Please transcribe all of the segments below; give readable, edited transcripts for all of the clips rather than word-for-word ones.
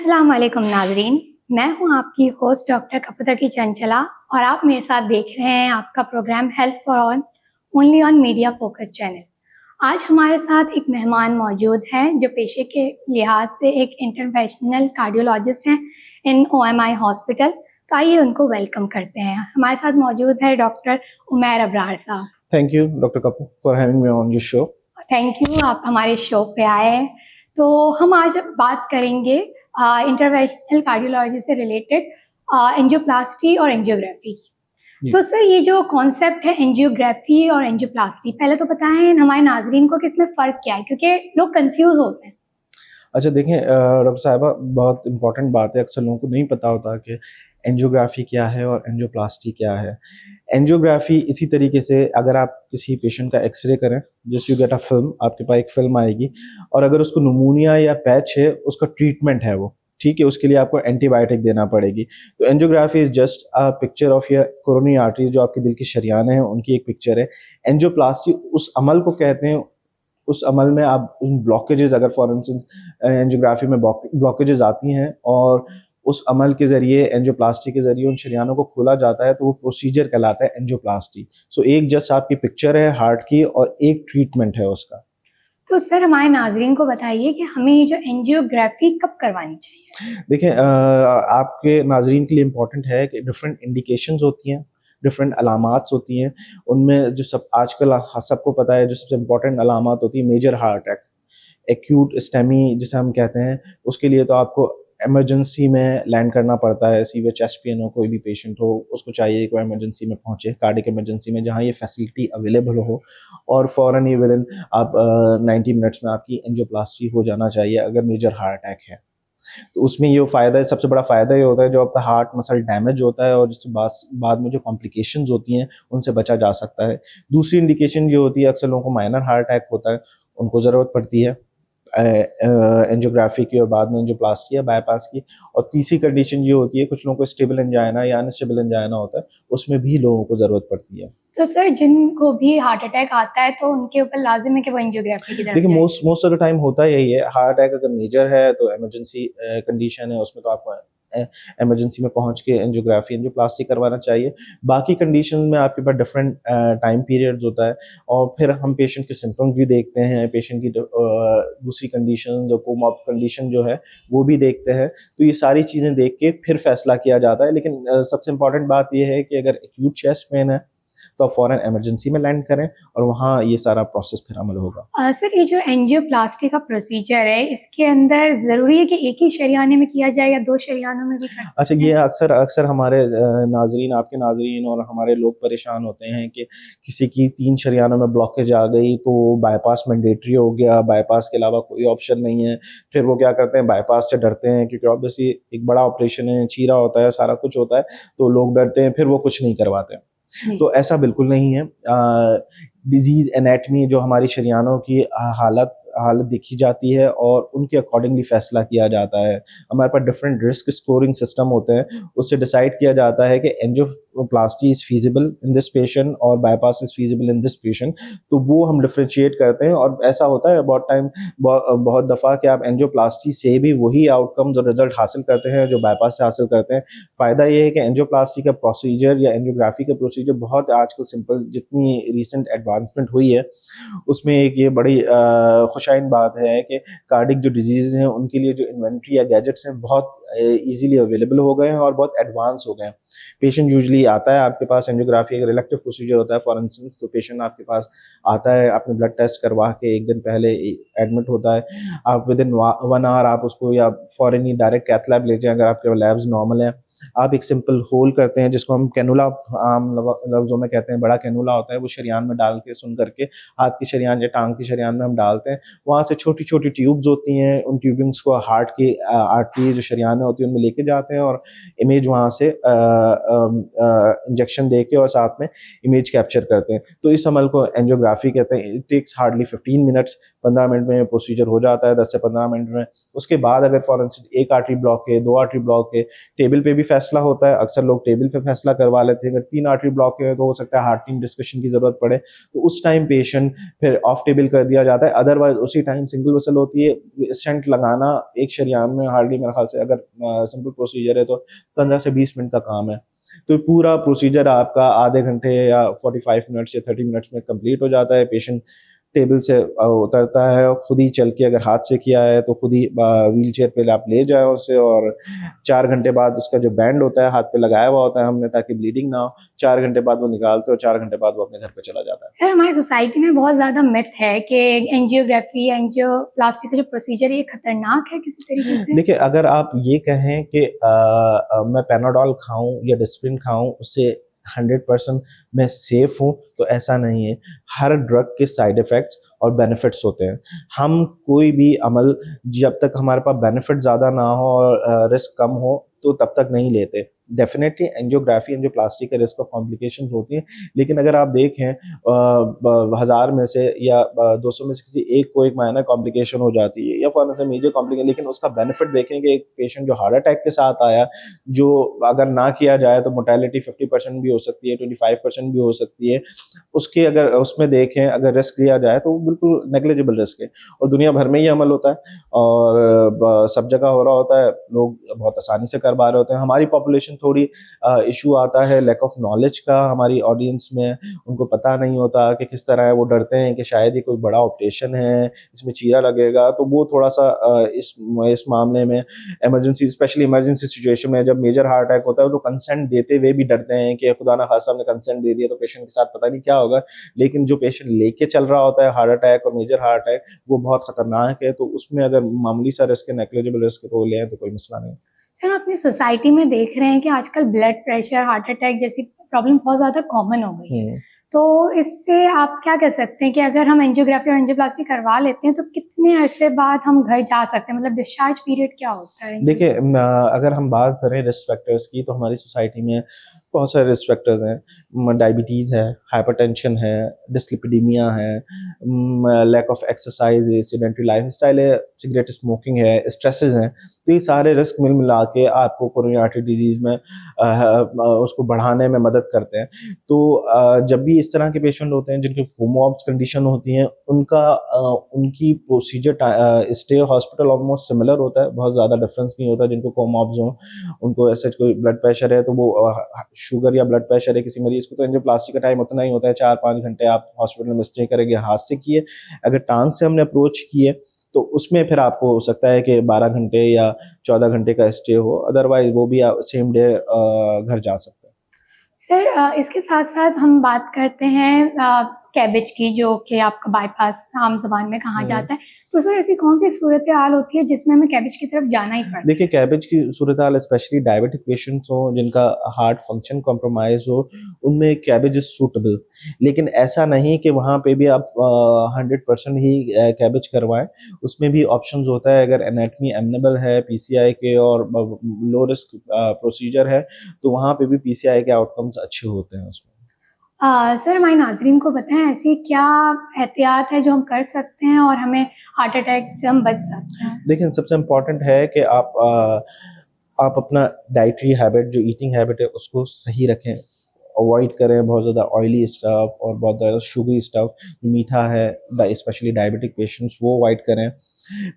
अस्सलाम वालेकुम नाजरीन, मैं हूं आपकी होस्ट डॉक्टर कपूरथला चंचला और आप मेरे साथ देख रहे हैं आपका programme health for all only on media focus channel. आज हमारे साथ एक मेहमान मौजूद हैं जो पेशे के लिहाज से एक इंटरवेंशनल कार्डियोलॉजिस्ट हैं इन OMI हॉस्पिटल। तो आइए उनको वेलकम करते हैं। हमारे साथ मौजूद है डॉक्टर उमैर अब्रार साहब। Thank you doctor Kapoor for having me on your show. Thank you, आप हमारे शो पे आए। तो हम आज बात करेंगे इंटरवेंशनल कार्डियोलॉजी से रिलेटेड एंजियोप्लास्टी और एंजियोग्राफी की। तो सर, ये जो कॉन्सेप्ट है एंजियोग्राफी और एंजियोप्लास्टी, पहले तो बताएं हमारे नाजरीन को कि इसमें फ़र्क क्या है, क्योंकि लोग कंफ्यूज होते हैं। अच्छा देखें डॉक्टर साहिबा, बहुत इंपॉर्टेंट बात है, अक्सर लोगों को नहीं पता होता कि एंजियोग्राफी क्या है और एंजियोप्लास्टी क्या है। एंजियोग्राफी इसी तरीके से अगर आप किसी पेशेंट का एक्सरे करें, just you get a film, आपके पास एक फिल्म आएगी और अगर उसको निमोनिया या पैच है, उसका ट्रीटमेंट है वो, ठीक है, उसके लिए आपको एंटीबायोटिक देना पड़ेगी। तो angiography is just a picture of your coronary artery, जो आपके दिल की शरियानें हैं उनकी एक पिक्चर है। एंजियोप्लास्टी उस अमल को कहते हैं, उस अमल में आप उन ब्लॉकेजेस, अगर फॉर इंस्टेंस एंजियोग्राफी में ब्लॉकेजेस आती हैं और उस अमल के जरिए, एंजियोप्लास्टी के जरिए उन शरियानों को खोला जाता है, तो वो प्रोसीजर कहलाता है एंजियोप्लास्टी। सो एक जस्ट आपकी पिक्चर है हार्ट की और एक ट्रीटमेंट है उसका। तो सर, हमारे नाजरीन को बताइए कि हमें ये जो एंजियोग्राफी कब करवानी चाहिए। देखें आपके नाजरीन के लिए इम्पोर्टेंट है कि डिफरेंट इंडिकेशंस होती हैं, डिफरेंट अलामात होती हैं। उनमें जो सब आजकल सबको पता है, जो सबसे इम्पोर्टेंट अलामात होती है, major heart attack, acute STEMI जिसे हम कहते हैं, उसके लिए तो आपको इमरजेंसी में लैंड करना पड़ता है। सीवियर चेस्ट पेन हो, कोई भी पेशेंट हो, उसको चाहिए कि वो इमरजेंसी में पहुंचे, कार्डियक इमरजेंसी में, जहां ये फैसिलिटी अवेलेबल हो, और फ़ौरन ही विद इन आप 90 मिनट्स में आपकी एंजियोप्लास्टी हो जाना चाहिए अगर मेजर हार्ट अटैक है। तो उसमें ये फ़ायदा है, सबसे बड़ा फ़ायदा ये होता है, जो आपका हार्ट मसल डैमेज होता है और जिससे बाद में जो कॉम्प्लिकेशंस होती हैं उनसे बचा जा सकता है। दूसरी इंडिकेशन ये होती है, अक्सर लोगों को माइनर हार्ट अटैक होता है, उनको ज़रूरत पड़ती है एंजियोग्राफी की और बाद में एंजियोप्लास्टी या बाईपास की। और तीसरी कंडीशन ये होती है, कुछ लोगों को स्टेबल एंजाइना या अनस्टेबल एंजाइना होता है, उसमें भी लोगों को ज़रूरत पड़ती है। तो सर, जिनको भी हार्ट अटैक आता है तो उनके ऊपर लाजिम है कि वो एंजियोग्राफी की तरफ देखिए, जाएं। मोस्ट ऑफ द टाइम होता यही है। हार्ट अटैक अगर मेजर है तो इमरजेंसी कंडीशन है, उसमें तो आपको इमरजेंसी में पहुंच के एंजियोग्राफी, एंजियोप्लास्टी करवाना चाहिए। बाकी कंडीशन में आपके पास डिफरेंट टाइम पीरियड्स होता है और फिर हम पेशेंट के सिम्टम्स भी देखते हैं, पेशेंट की दूसरी कंडीशन जो कोमॉर्बिड कंडीशन जो है वो भी देखते हैं। तो ये सारी चीज़ें देख के फिर फैसला किया जाता है। लेकिन सबसे इम्पॉर्टेंट बात यह है कि अगर एक्यूट चेस्ट पेन है तो आप फौरन इमरजेंसी में लैंड करें और वहाँ ये सारा प्रोसेस फिर अमल होगा। सर, ये जो एंजियोप्लास्टी का प्रोसीजर है, इसके अंदर ज़रूरी है कि एक ही शरियाने में किया जाए या 2 शरियानों में भी कर सकते अच्छा, हैं? ये अक्सर हमारे नाजरीन, आपके नाजरीन और हमारे लोग परेशान होते हैं कि किसी की 3 शरियानों में ब्लॉकेज आ गई तो बाईपास मैंडेटरी हो गया, बाईपास के अलावा कोई ऑप्शन नहीं है। फिर वो क्या करते हैं, बाईपास से डरते हैं, क्योंकि ऑब्वियसली एक बड़ा ऑपरेशन है, चीरा होता है, सारा कुछ होता है, तो लोग डरते हैं, फिर वो कुछ नहीं करवाते। तो ऐसा बिल्कुल नहीं है। डिजीज़ एनाटमी, जो हमारी शरियानों की हालत देखी जाती है और उनके अकॉर्डिंगली फैसला किया जाता है। हमारे पास डिफरेंट रिस्क स्कोरिंग सिस्टम होते हैं, उससे डिसाइड किया जाता है कि angioplasty is feasible in this patient और bypass is feasible in this patient. तो वो हम डिफरेंशिएट करते हैं और ऐसा होता है बहुत दफ़ा कि आप एंजियोप्लास्टी से भी वही आउटकम्स और रिजल्ट हासिल करते हैं जो बाईपास से हासिल करते हैं। फ़ायदा ये है कि एंजियोप्लास्टी का प्रोसीजर या एंजियोग्राफी का प्रोसीजर बहुत आजकल सिंपल, जितनी रिसेंट एडवांसमेंट हुई है उसमें एक ये बड़ी खुशाइन बात है कि कार्डिक जो डिजीज़ हैं उनके लिए जो इन्वेंट्री या गैजेट्स हैं बहुत ईजिली अवेलेबल हो गए हैं और बहुत एडवांस हो गए हैं। पेशेंट यूजुअली आता है आपके पास, एंजियोग्राफी अगर इलेक्टिव प्रोसीजर होता है फॉर इंस्टेंस, तो पेशेंट आपके पास आता है, अपने ब्लड टेस्ट करवा के 1 दिन पहले एडमिट होता है। आप विद इन 1 आवर आप उसको या फॉरन ही डायरेक्ट कैथ लैब ले जाएं अगर आपके लैब्स नॉर्मल है। आप एक सिंपल होल करते हैं, जिसको हम कैनुला आम लफ्ज़ों में कहते हैं, बड़ा कैनुला होता है, वो शरियान में डाल के सुन करके हाथ की शरियान या टांग की शरियान में हम डालते हैं। वहाँ से छोटी छोटी ट्यूब्स होती हैं, उन ट्यूबिंग्स को हार्ट की आर्टरी जो शरियान होती है उनमें लेके जाते हैं और इमेज वहाँ से इंजेक्शन दे के और साथ में इमेज कैप्चर करते हैं। तो इस अमल को एंजियोग्राफी कहते हैं। It takes hardly 15 minutes. 15 minute में प्रोसीजर हो जाता है, 10 से 15 मिनट में। उसके बाद अगर फॉर इंस्टेंस एक आर्टरी ब्लॉक है, 2 आर्टरी ब्लॉक है, टेबल पे भी फैसला होता है, अक्सर लोग टेबल पे फैसला करवा लेते हैं। अगर 3 आर्टरी ब्लॉक है तो हो सकता है हार्ट टीम डिस्कशन की जरूरत पड़े, तो उस टाइम पेशेंट फिर ऑफ टेबल कर दिया जाता है। अदरवाइज उसी टाइम सिंगल वसल होती है। स्टेंट लगाना एक शरीयान में हार्डली मेरे ख्याल से अगर सिंपल प्रोसीजर है तो 15 से 20 मिनट का काम है। तो पूरा प्रोसीजर आपका आधे घंटे या 45 मिनट्स या 30 मिनट्स में कंप्लीट हो जाता है। पेशेंट टेबल से उतरता है और खुद ही चल के, अगर हाथ से किया है तो खुद ही व्हील चेयर पे आप ले जाए उसे, और 4 घंटे बाद उसका जो बैंड होता है हाथ पे लगाया हुआ होता है हमने ताकि ब्लीडिंग ना हो, 4 घंटे बाद वो निकालते हैं और 4 घंटे बाद वो अपने घर पे चला जाता है। सर, हमारी सोसाइटी में बहुत ज़्यादा मिथ है कि एंजियोग्राफी, एंजियोप्लास्टी का जो प्रोसीजर है ये खतरनाक है किसी तरीके से। देखिए, अगर आप ये कहें कि मैं पैनाडोल खाऊं या डिस्प्रिन खाऊं उससे 100% मैं सेफ हूं, तो ऐसा नहीं है। हर ड्रग के साइड इफेक्ट्स और बेनिफिट्स होते हैं। हम कोई भी अमल जब तक हमारे पास बेनिफिट ज़्यादा ना हो और रिस्क कम हो तो तब तक नहीं लेते। डेफिनेटली एंजियोग्राफी, एंजियोप्लास्टी के रिस्क और कॉम्प्लिकेशंस होती हैं, लेकिन अगर आप देखें 1000 में से या 200 में से किसी एक को एक माइनर कॉम्प्लिकेशन हो जाती है या फॉर एग्जाम्पल मेजर कॉम्प्लिकेशन, लेकिन उसका बेनिफिट देखेंगे। एक पेशेंट जो हार्ट अटैक के साथ आया, जो अगर ना किया जाए तो मोर्टेलिटी 50% भी हो सकती है, 25% भी हो सकती है। उसके अगर उसमें देखें, अगर रिस्क लिया जाए तो वो बिल्कुल नेग्लिजिबल रिस्क है और दुनिया भर में ये अमल होता है और सब जगह हो रहा होता है। लोग बहुत आसानी से कर पा रहे होते हैं। हमारी पॉपुलेशन थोड़ी इशू आता है लैक ऑफ नॉलेज का हमारी ऑडियंस में। उनको पता नहीं होता कि किस तरह है, वो डरते हैं कि शायद ही कोई बड़ा ऑपरेशन है, इसमें चीरा लगेगा, तो वो थोड़ा सा इस मामले में इमरजेंसी, स्पेशली इमरजेंसी सिचुएशन में जब मेजर हार्ट अटैक होता है तो कंसेंट देते हुए भी डरते हैं कि खुदा ना खासा हमने कंसेंट दे दिया तो पेशेंट के साथ पता नहीं क्या होगा। लेकिन जो पेशेंट लेके चल रहा होता है हार्ट अटैक और मेजर हार्ट अटैक, वो बहुत खतरनाक है। तो उसमें अगर मामूली सा रिस्क है, नेग्लिजिबल रिस्क तो ले तो कोई मसला नहीं। सर, अपनी सोसाइटी में देख रहे हैं कि आजकल ब्लड प्रेशर, हार्ट अटैक जैसी प्रॉब्लम बहुत ज़्यादा कॉमन हो गई है। तो इससे आप क्या कह सकते हैं कि अगर हम एंजियोग्राफी और एंजियोप्लास्टी करवा लेते हैं तो कितने अरसे बाद हम घर जा सकते हैं, मतलब डिस्चार्ज पीरियड क्या होता है? देखिए, अगर हम बात करें रिस्क फैक्टर्स की तो हमारी सोसाइटी में बहुत सारे रिस्क फैक्टर्स हैं। डायबिटीज़ है, हाइपरटेंशन है, डिस्लिपिडीमिया है, लैक ऑफ एक्सरसाइज है, सेडेंटरी लाइफस्टाइल है, सिगरेट स्मोकिंग है, स्ट्रेसेस हैं। तो ये सारे रिस्क मिल मिला के आपको कोरोनरी आर्टरी डिजीज़ में उसको बढ़ाने में मदद करते हैं। तो जब भी इस तरह के पेशेंट होते हैं जिनकी कोमॉर्बिड कंडीशन होती हैं, उनकी procedure stay hospital almost similar होता है, बहुत ज़्यादा डिफरेंस नहीं होता। जिनको कोमॉर्ब्स हों, उनको ऐसे कोई ब्लड प्रेशर है तो वो शुगर या ब्लड प्रेशर है किसी मरीज को, तो एंजियोप्लास्टी का टाइम उतना ही होता है, 4-5 घंटे आप हॉस्पिटल में स्टे करेंगे। हाथ से किए, अगर टांग से हमने अप्रोच किए तो उसमें फिर आपको हो सकता है कि 12 घंटे या 14 घंटे का स्टे हो, अदरवाइज वो भी सेम डे घर जा सकते हैं। सर, इसके साथ साथ हम बात करते हैं कैबेज की, जो कि आपका बाईपास आम जबान में कहा जाता है। तो सर, ऐसी कौन सी सूरत हाल होती है जिसमें हमें कैबेज की तरफ जाना ही पड़ता है? देखिए, कैबेज की सूरत हाल स्पेशली डायबिटिक पेशेंट्स हो जिनका हार्ट फंक्शन कॉम्प्रोमाइज हो, उनमें कैबेज इज सूटेबल। लेकिन ऐसा नहीं कि वहाँ पे भी आप 100% ही कैबेज करवाएं। उसमें भी ऑप्शंस होता है। अगर एनाटमी एमनेबल है PCI के और लो रिस्क प्रोसीजर है तो वहाँ पे भी PCI के आउटकम्स अच्छे होते हैं उसमें। सर, हमारे नाज़रीन को बताएं ऐसी क्या एहतियात है जो हम कर सकते हैं और हमें हार्ट अटैक से हम बच सकते हैं? देखिए, सबसे इम्पोर्टेंट है कि आप अपना डाइटरी हैबिट, जो ईटिंग हैबिट है उसको सही रखें। अवॉइड करें बहुत ज़्यादा ऑयली स्टफ़ और बहुत ज़्यादा शुगरी स्टफ़, मीठा है स्पेशली डायबिटिक पेशेंट्स वो अवॉइड करें।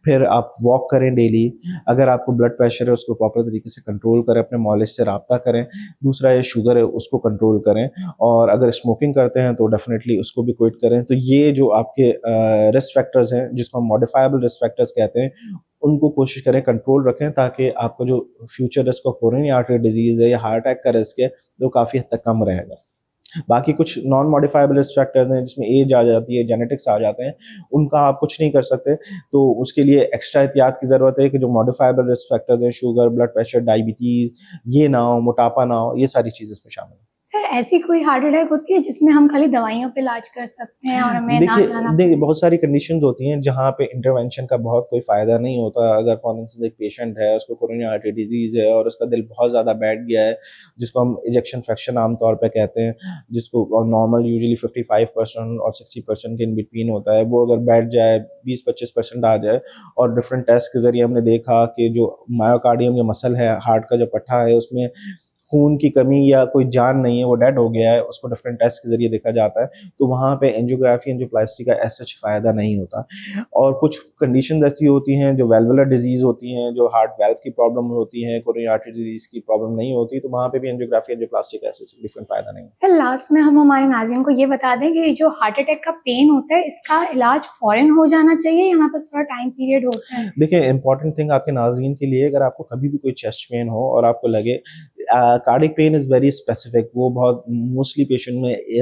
फिर आप वॉक करें डेली। अगर आपको ब्लड प्रेशर है उसको प्रॉपर तरीके से कंट्रोल करें, अपने मॉलिज से रब्ता करें। दूसरा ये शुगर है उसको कंट्रोल करें, और अगर स्मोकिंग करते हैं तो डेफिनेटली उसको भी क्विट करें। तो ये जो आपके रिस्क फैक्टर्स हैं जिसको हम मॉडिफाइबल रिस्क फैक्टर्स कहते हैं, उनको कोशिश करें कंट्रोल रखें ताकि आपका जो future risk of coronary artery disease है या हार्ट अटैक का रिस्क है वो काफ़ी हद तक कम रहेगा। बाकी कुछ नॉन मॉडिफाइबल रिस्क फैक्टर्स हैं जिसमें एज आ जाती है, जेनेटिक्स आ जाते हैं, उनका आप कुछ नहीं कर सकते। तो उसके लिए एक्स्ट्रा एहतियात की ज़रूरत है कि जो मॉडिफाइबल रिस्क फैक्टर्स हैं, शुगर, ब्लड प्रेशर, डायबिटीज़, ये ना हो, मोटापा ना हो, ये सारी चीज़ें इसमें शामिल हैं। सर ऐसी कोई हार्ट अटैक होती है जिसमें हम खाली दवाइयों पे इलाज कर सकते हैं और हमें ना जाना देखिए बहुत सारी कंडीशंस होती हैं जहाँ पे इंटरवेंशन का बहुत कोई फ़ायदा नहीं होता। अगर फॉर इंस्टेंस एक पेशेंट है, उसको कोरोनरी आर्टरी डिजीज़ है और उसका दिल बहुत ज़्यादा बैठ गया है, जिसको हम इजेक्शन फ्रैक्शन आमतौर पे कहते हैं, जिसको नॉर्मल यूजुअली 55% और 60% के इन बिटवीन होता है, वो अगर बैठ जाए, 20-25% आ जाए और डिफरेंट टेस्ट के ज़रिए हमने देखा कि जो मायोकार्डियम या मसल है, हार्ट का जो पट्टा है, उसमें खून की कमी या कोई जान नहीं है, वो डेड हो गया है, उसको डिफरेंट टेस्ट के ज़रिए देखा जाता है, तो वहाँ पे एंजियोग्राफी, एंजियोप्लास्टी का एज़ सच फ़ायदा नहीं होता। और कुछ कंडीशंस ऐसी होती हैं जो वैल्वुलर डिजीज़ होती हैं, जो हार्ट वाल्व की प्रॉब्लम होती है, कोरोनरी आर्टरी डिजीज़ की प्रॉब्लम नहीं होती, तो वहाँ पे भी एंजियोग्राफी, एंजियोप्लास्टी का एज़ सच डिफरेंट फ़ायदा नहीं है। सर लास्ट में हम हमारे नाज़रीन को ये बता दें कि जो हार्ट अटैक का पेन होता है, इसका इलाज फ़ौरन हो जाना चाहिए या हमारे पास थोड़ा टाइम पीरियड होता है? देखिए इंपॉर्टेंट थिंग आपके नाज़रीन के लिए, अगर आपको कभी भी कोई चेस्ट पेन हो और आपको लगे cardiac pain is very specific, वो बहुत मोस्टली पेशेंट में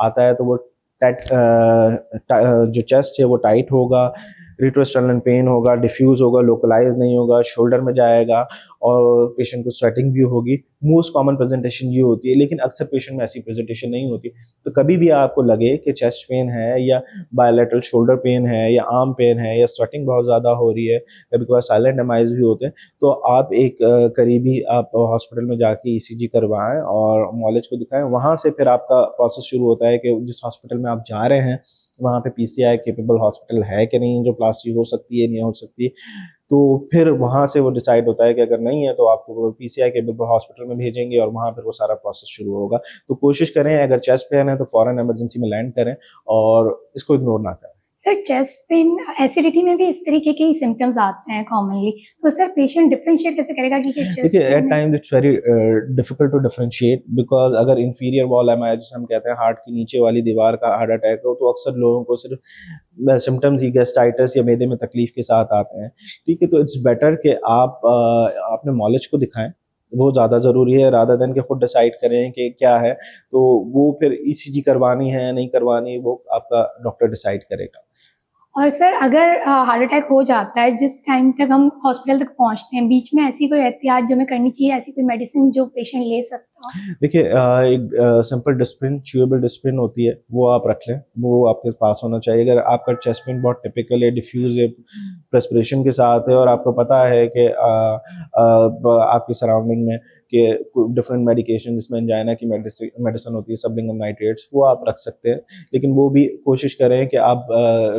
आता है, तो वो जो चेस्ट है वो टाइट होगा, रेट्रोस्टर्नल पेन होगा, डिफ्यूज़ होगा, लोकलाइज नहीं होगा, शोल्डर में जाएगा और पेशेंट को स्वेटिंग भी होगी। मोस्ट कॉमन प्रेजेंटेशन ये होती है, लेकिन अक्सर पेशेंट में ऐसी प्रेजेंटेशन नहीं होती। तो कभी भी आपको लगे कि चेस्ट पेन है या बायलैटरल शोल्डर पेन है या आर्म पेन है या स्वेटिंग बहुत ज़्यादा हो रही है, कभी कभार साइलेंट एमआईज भी होते हैं, तो आप एक करीबी आप हॉस्पिटल में जाके ईसीजी करवाएं और मॉलेज को दिखाएं। वहाँ से फिर आपका प्रोसेस शुरू होता है कि जिस हॉस्पिटल में आप जा रहे हैं वहाँ पे पीसीआई केपेबल हॉस्पिटल है कि नहीं, जो प्लास्टिक हो सकती है, नहीं हो सकती। तो फिर वहाँ से वो डिसाइड होता है कि अगर नहीं है तो आपको पीसीआई केपेबल हॉस्पिटल में भेजेंगे और वहाँ फिर वो सारा प्रोसेस शुरू होगा। तो कोशिश करें, अगर चेस्ट पेन है तो फ़ौरन इमरजेंसी में लैंड करें और इसको इग्नोर ना करें। सर चेस्ट पेन, एसिडिटी में भी इस तरीके के ही सिम्टम्स आते हैं कॉमनली, तो सर पेशेंट डिफरेंशिएट कैसे करेगा कि चेस्ट देखिए पेन एट है? Times it's very difficult to differentiate, because अगर इंफीरियर वॉल एमआई जिसे हम कहते हैं हार्ट की नीचे वाली दीवार का हार्ट अटैक हो, तो अक्सर लोगों को सिर्फ सिम्टम्स ही गैस्ट्राइटिस या मैदे में तकलीफ के साथ आते हैं। ठीक है, तो इट्स बेटर कि आप अपने मॉलेज को दिखाएं, वो ज़्यादा ज़रूरी है, रादर देन कि खुद डिसाइड करें कि क्या है। तो वो फिर ईसीजी करवानी है नहीं करवानी, वो आपका डॉक्टर डिसाइड करेगा। और सर अगर हार्ट अटैक हो जाता है, जिस टाइम तक हम हॉस्पिटल तक पहुंचते हैं, बीच में ऐसी कोई एहतियात जो हमें करनी चाहिए, ऐसी कोई मेडिसिन जो पेशेंट ले सकता हो? देखिए एक सिंपल डिस्प्रिन, च्यूएबल डिस्प्रिन होती है, वो आप रख लें, वो आपके पास होना चाहिए। अगर आपका चेस्ट पेन बहुत टिपिकल है, डिफ्यूज है, प्रेस्पिरेशन के साथ है और आपको पता है कि आपकी सराउंडिंग में कि डिफरेंट मेडिकेशन जिसमें एंजाइना की मेडिसिन होती है, सबलिंगम नाइट्रेट्स, वो आप रख सकते हैं। लेकिन वो भी कोशिश करें कि आप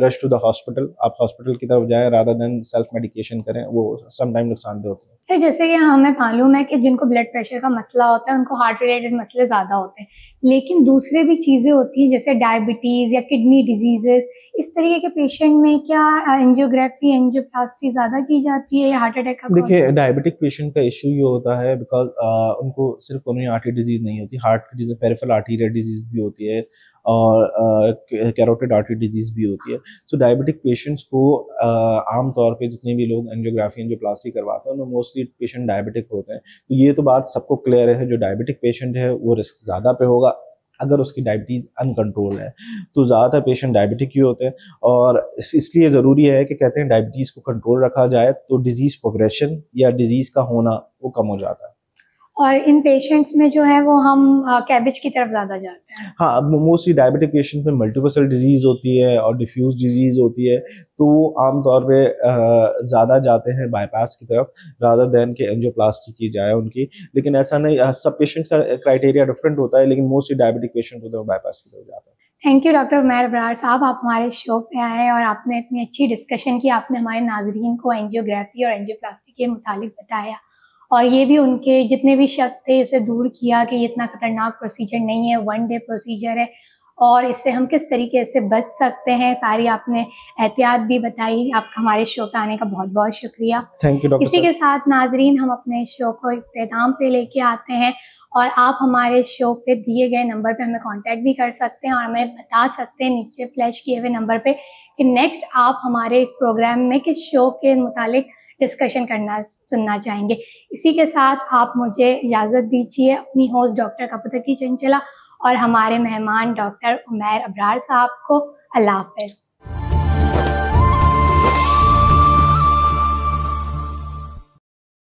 रश टू द हॉस्पिटल, आप हॉस्पिटल की तरफ जाएं रादर देन सेल्फ मेडिकेशन करें, वो समटाइम नुकसानदेह होती है। सर जैसे कि हमें मालूम है कि जिनको ब्लड प्रेशर का मसला होता है उनको हार्ट रिलेटेड मसले ज़्यादा होते हैं, लेकिन दूसरे भी चीज़ें होती हैं जैसे डायबिटीज़ या किडनी डिजीजेस, इस तरीके के पेशेंट में क्या एंजियोग्राफी, एंजियोप्लास्टी ज़्यादा की जाती है या हार्ट अटैक का देखिए डायबिटिक पेशेंट का इश्यू ये होता है बिकॉज उनको सिर्फ कोरोनरी आर्टरी डिजीज नहीं होती, हार्ट की डिजीज, पेरिफेरल आर्टीरियल डिजीज भी होती है और कैरोटिड आर्टरी डिजीज भी होती है। सो डायबिटिक पेशेंट्स को आमतौर पे जितने भी लोग एंजियोग्राफी, एंजियोप्लास्टी करवाते हैं उनमें मोस्टली पेशेंट डायबिटिक होते हैं। तो ये तो बात सबको क्लियर है, जो डायबिटिक पेशेंट है वो रिस्क ज़्यादा पे होगा अगर उसकी डायबिटीज़ अनकंट्रोल है। तो ज़्यादातर पेशेंट डायबिटिक ही होते हैं और इसलिए ज़रूरी है कि कहते हैं डायबिटीज़ को कंट्रोल रखा जाए तो डिजीज़ प्रोग्रेशन या डिजीज़ का होना वो कम हो जाता है। और इन पेशेंट्स में जो है वो हम कैबेज की तरफ ज़्यादा जाते हैं। हाँ, मोस्टली डायबिटिक पेशेंट में मल्टीपल डिजीज़ होती है और डिफ्यूज डिजीज़ होती है, तो वो आमतौर पे ज़्यादा जाते हैं बाईपास की तरफ रादर देन कि एंजियोप्लास्टी की जाए उनकी। लेकिन ऐसा नहीं, सब पेशेंट का क्राइटेरिया डिफरेंट होता है, लेकिन मोस्टली डायबिटिक पेशेंट होते हैं वो बाईपास की तरफ जाते हैं। Thank you doctor Umair Abrar साहब, आप हमारे शो पे आए और आपने इतनी अच्छी डिस्कशन की, आपने हमारे नाजरीन को एंजियोग्राफी और एंजियोप्लास्टी के मुतालिक बताया और ये भी उनके जितने भी शक थे उसे दूर किया कि ये इतना खतरनाक प्रोसीजर नहीं है, 1 डे प्रोसीजर है और इससे हम किस तरीके से बच सकते हैं, सारी आपने एहतियात भी बताई। आपका हमारे शो पे आने का बहुत बहुत शुक्रिया। थैंक यू डॉक्टर इसी के साथ नाजरीन हम अपने शो को इख्तिताम पे लेके आते हैं और आप हमारे शो पे दिए गए नंबर पे हमें कांटेक्ट भी कर सकते हैं और हमें बता सकते हैं नीचे फ्लैश किए हुए नंबर पे कि नेक्स्ट आप हमारे इस प्रोग्राम में किस शो के मुतालिक डिस्कशन सुनना चाहेंगे। इसी के साथ आप मुझे इजाज़त दीजिए, अपनी होस्ट डॉक्टर कपूतकी चंचला और हमारे मेहमान डॉक्टर उमैर अबरार साहब को। अल्लाह हाफ़िज़।